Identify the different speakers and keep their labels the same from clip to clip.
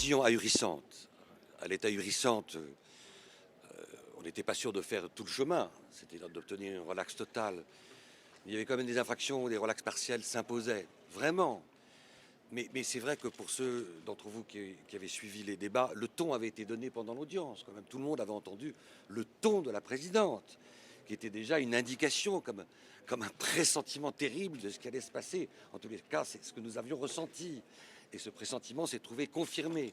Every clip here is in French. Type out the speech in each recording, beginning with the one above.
Speaker 1: décision ahurissante. Elle est ahurissante. On n'était pas sûr de faire tout le chemin. C'était d'obtenir une relaxe totale. Il y avait quand même des infractions où des relaxes partielles s'imposaient. Vraiment. Mais c'est vrai que pour ceux d'entre vous qui avaient suivi les débats, le ton avait été donné pendant l'audience. Quand même, tout le monde avait entendu le ton de la présidente, qui était déjà une indication, comme un pressentiment terrible de ce qui allait se passer. En tous les cas, c'est ce que nous avions ressenti. Et ce pressentiment s'est trouvé confirmé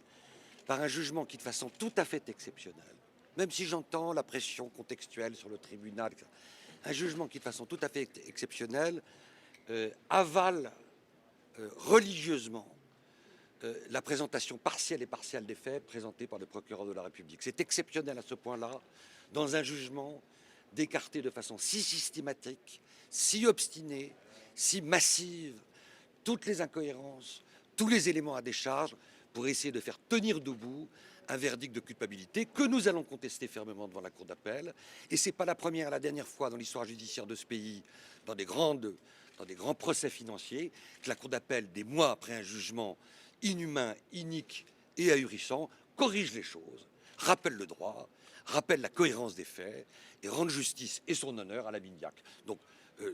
Speaker 1: par un jugement qui, de façon tout à fait exceptionnelle, même si j'entends la pression contextuelle sur le tribunal, etc., un jugement qui, de façon tout à fait exceptionnelle, avale religieusement la présentation partielle et partielle des faits présentée par le procureur de la République. C'est exceptionnel à ce point-là, dans un jugement, d'écarter de façon si systématique, si obstinée, si massive, toutes les incohérences, tous les éléments à décharge pour essayer de faire tenir debout un verdict de culpabilité que nous allons contester fermement devant la Cour d'appel. Et ce n'est pas la première et la dernière fois dans l'histoire judiciaire de ce pays, dans des grands procès financiers, que la Cour d'appel, des mois après un jugement inhumain, inique et ahurissant, corrige les choses, rappelle le droit, rappelle la cohérence des faits et rende justice et son honneur à la Mignac. Donc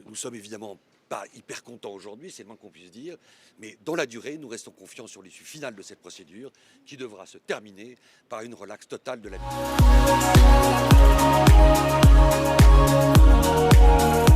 Speaker 1: nous sommes évidemment pas hyper contents aujourd'hui, c'est le moins qu'on puisse dire, mais dans la durée, nous restons confiants sur l'issue finale de cette procédure qui devra se terminer par une relaxe totale de la Mignac.